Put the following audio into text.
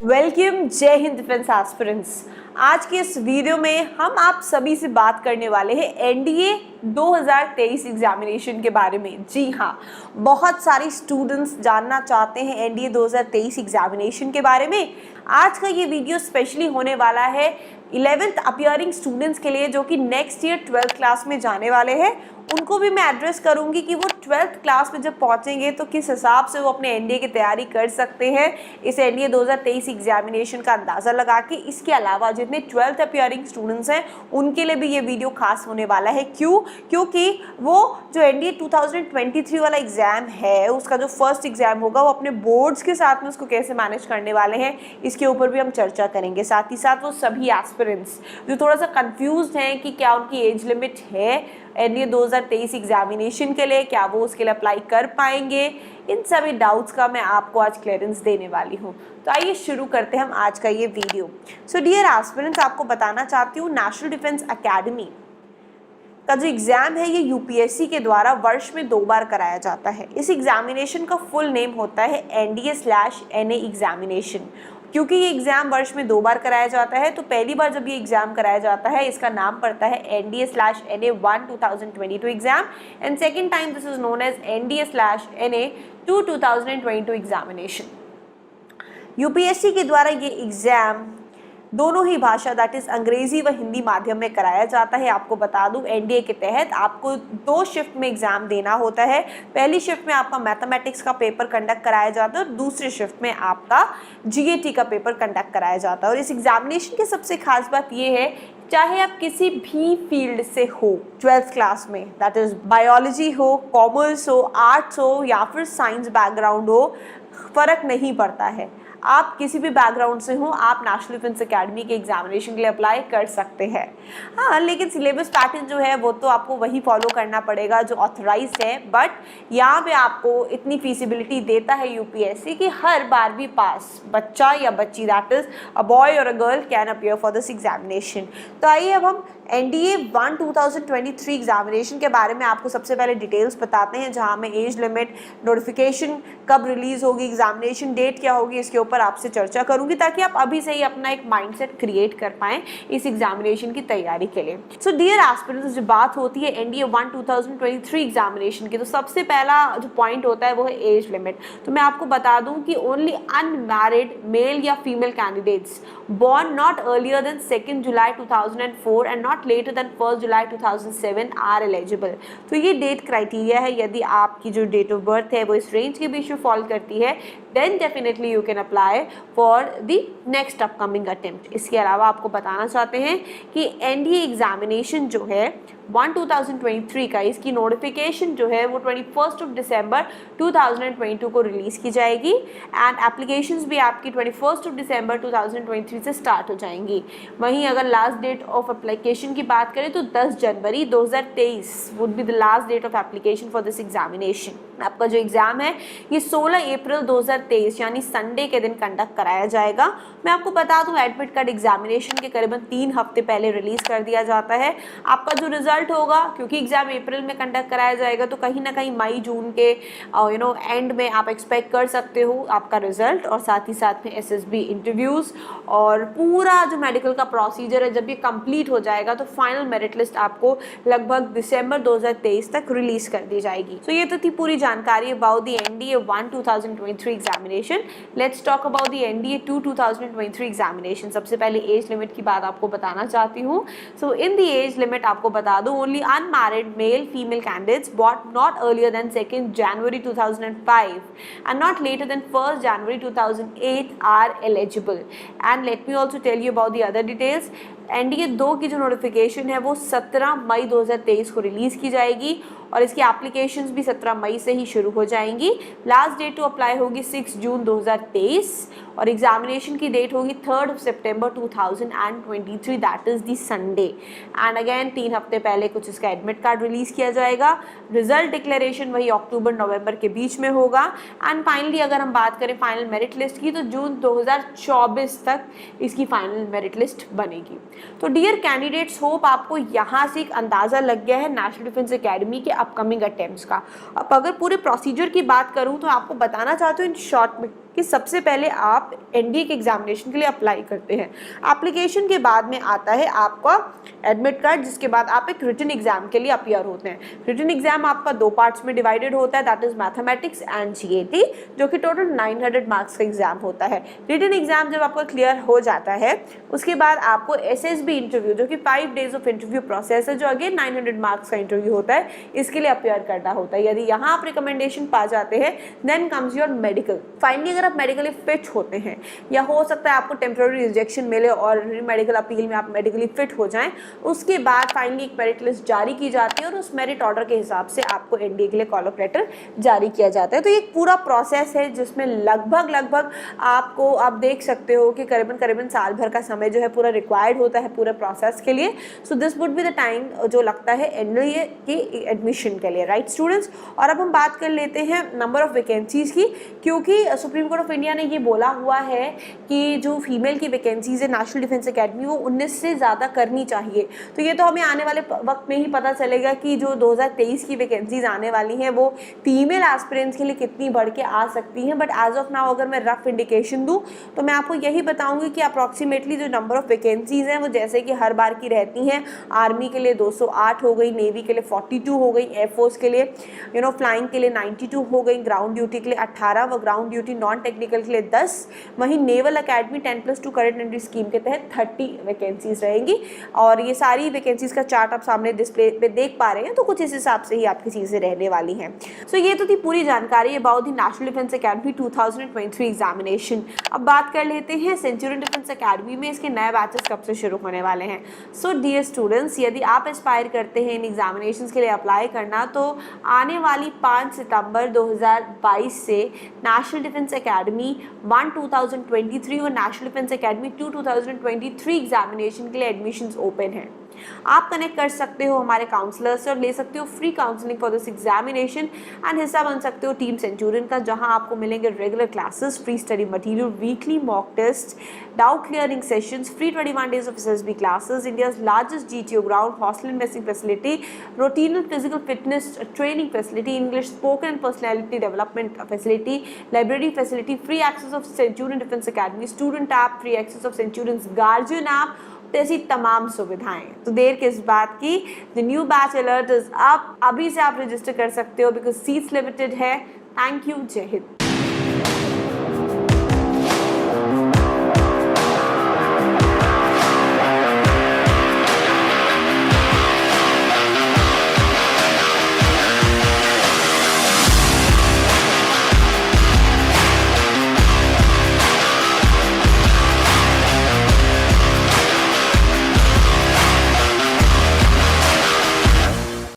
Welcome, जय Hind defence aspirants. आज के इस वीडियो में हम आप सभी से बात करने वाले हैं एनडीए 2023 एग्जामिनेशन के बारे में। जी हाँ, बहुत सारे स्टूडेंट्स जानना चाहते हैं एनडीए 2023 एग्जामिनेशन के बारे में। आज का ये वीडियो स्पेशली होने वाला है 11th अपियरिंग स्टूडेंट्स के लिए, जो कि नेक्स्ट ईयर 12th क्लास में जाने वाले हैं। उनको भी मैं एड्रेस करूंगी कि वो 12th क्लास में जब पहुंचेंगे तो किस हिसाब से वो अपने एनडीए की तैयारी कर सकते हैं, इस एनडीए 2023 एग्जामिनेशन का अंदाज़ा लगा के। इसके अलावा जितने 12th अपियरिंग स्टूडेंट्स हैं उनके लिए भी ये वीडियो खास होने वाला है। क्योंकि वो जो एनडीए 2023 वाला एग्ज़ाम है, उसका जो फर्स्ट एग्ज़ाम होगा वो अपने बोर्ड्स के साथ में उसको कैसे मैनेज करने वाले हैं, इसके ऊपर भी हम चर्चा करेंगे। साथ ही साथ वो सभी एस्पिरेंट्स जो थोड़ा सा कंफ्यूज्ड हैं कि क्या उनकी एज लिमिट है एनडीए 2023 एग्जामिनेशन के लिए, क्या वो उसके लिए अप्लाई कर पाएंगे, इन सभी डाउट्स का मैं आपको आज क्लियरेंस देने वाली हूँ। तो आइए शुरू करते हैं हम आज का ये वीडियो। सो डियर एस्पिरेंट्स, आपको बताना चाहती हूँ नेशनल डिफेंस एकेडमी का जो एग्ज़ाम है ये यूपीएससी के द्वारा वर्ष में 2 बार कराया जाता है। इस एग्जामिनेशन का फुल नेम होता है NDA/NA एग्जामिनेशन। क्योंकि ये एग्ज़ाम वर्ष में 2 बार कराया जाता है, तो पहली बार जब ये एग्ज़ाम कराया जाता है इसका नाम पड़ता है NDA/NA 1 2022 exam, and second time this is known as NDA/NA 2 2022 examination. UPSC के द्वारा ये एग्ज़ाम दोनों ही भाषा दैट इज़ अंग्रेज़ी व हिंदी माध्यम में कराया जाता है। आपको बता दूं एनडीए के तहत आपको 2 शिफ्ट में एग्ज़ाम देना होता है। पहली शिफ्ट में आपका मैथमेटिक्स का पेपर कंडक्ट कराया जाता है और दूसरी शिफ्ट में आपका जीएटी का पेपर कंडक्ट कराया जाता है। और इस एग्जामिनेशन की सबसे खास बात ये है, चाहे आप किसी भी फील्ड से हो 12th क्लास में, दैट इज़ बायोलॉजी हो, कॉमर्स हो, आर्ट्स हो या फिर साइंस बैकग्राउंड हो, फ़र्क नहीं पड़ता है। आप किसी भी बैकग्राउंड से हो, आप नेशनल डिफेंस एकेडमी के एग्जामिनेशन के लिए अप्लाई कर सकते हैं। हाँ, लेकिन सिलेबस पैटर्न जो है वो तो आपको वही फॉलो करना पड़ेगा जो ऑथराइज्ड है। बट यहाँ पे आपको इतनी फीसिबिलिटी देता है यूपीएससी कि हर 12वीं पास बच्चा या बच्ची, दैट इज अ बॉय और a girl, can appear for this examination. तो आइए अब हम NDA 1 2023 एग्जामिनेशन के बारे में आपको सबसे पहले डिटेल्स बताते हैं, जहां मैं एज लिमिट, नोटिफिकेशन कब रिलीज होगी, एग्जामिनेशन डेट क्या होगी, इसके ऊपर आपसे चर्चा करूंगी ताकि आप अभी से ही अपना एक माइंडसेट क्रिएट कर पाएं इस एग्जामिनेशन की तैयारी के लिए। सो डियर एस्पिरेंट्स, जब बात होती है NDA 1 2023 एग्जामिनेशन की, तो सबसे पहला जो पॉइंट होता है वो है एज लिमिट। तो मैं आपको बता दूं कि ओनली अनमैरिड मेल या female candidates born not earlier than 2nd July 2004 and not later than 1st July 2007 are eligible। तो ये डेट क्राइटेरिया है। यदि आपकी जो डेट ऑफ बर्थ है वो इस रेंज के बीच में फॉल करती है, then definitely you can apply for the next upcoming attempt. इसके अलावा आपको बताना चाहते हैं कि एनडीए एग्जामिनेशन जो है 1 2023 का, इसकी नोटिफिकेशन जो है वो 21 दिसंबर 2022 को रिलीज़ की जाएगी एंड एप्लीकेशंस भी आपकी 21 दिसंबर 2023 से स्टार्ट हो जाएंगी। वहीं अगर लास्ट डेट ऑफ एप्लीकेशन की बात करें तो 10 January 2023 would be the last date of application for this examination. आपका जो एग्ज़ाम है ये 16 अप्रैल 2023 यानी संडे के दिन कंडक्ट कराया जाएगा। मैं आपको बता दूं एडमिट कार्ड एग्जामिनेशन के करीबन 3 हफ्ते पहले रिलीज़ कर दिया जाता है। आपका जो रिजल्ट होगा, क्योंकि एग्ज़ाम अप्रैल में कंडक्ट कराया जाएगा, तो कहीं ना कहीं मई जून के एंड में आप एक्सपेक्ट कर सकते हो आपका रिजल्ट। और साथ ही साथ में SSB इंटरव्यूज़ और पूरा जो मेडिकल का प्रोसीजर है, जब ये कंप्लीट हो जाएगा तो फाइनल मेरिट लिस्ट आपको लगभग दिसंबर 2023 तक रिलीज़ कर दी जाएगी। तो ये तो थी पूरी जानकारी about the NDA 1 2023 examination. Let's talk about the NDA 2 2023 examination. सबसे पहले एज लिमिट की बात आपको बताना चाहती हूँ। So in the age limit आपको बता दूँ, only unmarried male female candidates born not earlier than 2nd January 2005 and not later than 1st January 2008 are eligible। And let me also tell you about the other details। NDA 2 की जो notification है वो 17 मई 2023 को release की जाएगी और इसकी applications भी 17 मई से ही शुरू हो जाएंगी। लास्ट डेट टू अप्लाई होगी 6 जून 2023 और एग्जामिनेशन की डेट होगी 3 सितंबर 2023, that is the Sunday. And again 3 हफ्ते पहले कुछ इसका एडमिट कार्ड रिलीज़ किया जाएगा। रिजल्ट डिक्लेरेशन वही अक्टूबर नवंबर के बीच में होगा। एंड फाइनली अगर हम बात करें फाइनल मेरिट लिस्ट की, तो जून 2024 तक इसकी फाइनल मेरिट लिस्ट बनेगी। तो डियर कैंडिडेट्स, होप आपको यहाँ से एक अंदाज़ा लग गया है नेशनल डिफेंस एकेडमी के अपकमिंग अटेम्प्ट्स का। अब अगर पूरे प्रोसीजर की बात करूँ तो आपको बताना चाहती हूँ इन शॉर्ट में कि सबसे पहले आप एनडीए के एग्जामिनेशन के लिए अप्लाई करते हैं। एप्लीकेशन के बाद में आता है आपका एडमिट कार्ड, जिसके बाद आप एक रिटन एग्जाम के लिए अपीयर होते हैं। रिटन एग्जाम आपका 2 पार्ट्स में डिवाइडेड होता है, that is mathematics and GAT, जो कि टोटल 900 मार्क्स का एग्जाम होता है। रिटन एग्जाम जब आपका क्लियर हो जाता है उसके बाद आपको एसएसबी इंटरव्यू, जो कि 5 डेज ऑफ इंटरव्यू प्रोसेस है, जो अगेन 900 मार्क्स का इंटरव्यू होता है, इसके लिए अपीयर करना होता है। यदि यहाँ आप रिकमेंडेशन पा जाते हैं then comes your medical. Finally अगर आप मेडिकली फिट होते हैं या हो सकता है आपको टेम्पररी रिजेक्शन मिले और मेडिकल अपील में आप मेडिकली फिट हो जाएं, उसके बाद फाइनली एक मेरिट लिस्ट जारी की जाती है और उस मेरिट ऑर्डर के हिसाब से आपको एनडीए के लिए कॉल अप लेटर जारी किया जाता है। तो ये एक पूरा प्रोसेस है जिसमें लगभग आपको आप देख सकते हो कि करीबन साल भर का समय जो है पूरा रिक्वायर्ड होता है पूरे प्रोसेस के लिए। So this would be the time जो लगता है एनडीए की एडमिशन के लिए, राइट स्टूडेंट्स। और अब हम बात कर लेते हैं नंबर ऑफ वैकेंसीज की, क्योंकि सुप्रीम कोर्ट ऑफ इंडिया ने ये बोला हुआ है कि जो फीमेल की वैकेंसीज है नेशनल डिफेंस एकेडमी वो 19 से ज़्यादा करनी चाहिए। तो ये तो हमें आने वाले वक्त में ही पता चलेगा कि जो 2023 की वैकेंसीज आने वाली हैं वो फीमेल एस्पिरेंट्स के लिए कितनी बढ़ के आ सकती हैं। बट एज ऑफ नाउ अगर मैं रफ इंडिकेशन दूँ तो मैं आपको यही बताऊंगी कि अप्रॉक्सीमेटली जो नंबर ऑफ वैकेंसीज हैं वो जैसे कि हर बार की रहती हैं, आर्मी के लिए 208 हो गई, नेवी के लिए 42 हो गई, एयरफोर्स के लिए फ्लाइंग के लिए 92 हो गई, ग्राउंड ड्यूटी के लिए 18 व ग्राउंड ड्यूटी नॉन टेक्निकल के लिए 10, वहीं naval academy 10+2 current entry scheme के तहत 30 वैकेंसीज रहेंगी। और ये सारी वैकेंसीज का चार्ट आप सामने डिस्प्ले पे देख पा रहे हैं, तो कुछ इस हिसाब से ही आपकी चीज़ें रहने वाली हैं। सो ये तो थी पूरी जानकारी about the national defence academy 2023 examination. अब बात कर लेते हैं सेंचुरियन डिफेंस एकेडमी में इसके नए बैचेस कब से शुरू होने वाले हैं। सो डियर स्टूडेंट्स, यदि आप एस्पायर करते हैं इन एग्जामिनेशंस के लिए अप्लाई करना, तो आने वाली 5 सितंबर 2022 से नेशनल डिफेंस एकेडमी 1 2023 और नेशनल डिफेंस एकेडमी 2 2023 एग्जामिनेशन के लिए एडमिशंस ओपन हैं। आप कनेक्ट कर सकते हो हमारे काउंसलर से और ले सकते हो free counselling for this examination and हिस्सा बन सकते हो टीम सेंचुरियन का, जहां आपको मिलेंगे regular classes, free study material, weekly mock test, doubt clearing sessions, free 21 days of SSB classes, India's largest GTO ground, hostel and messing facility, routinal physical fitness training facility, English spoken and personality development facility, library facility, free access of Centurion Defence Academy student app, free access of Centurion guardian app, ऐसी तमाम सुविधाएं। तो देर किस बात की, the new batch alert is up, अभी से आप रजिस्टर कर सकते हो बिकॉज सीट्स लिमिटेड है। थैंक यू, जय हिंद।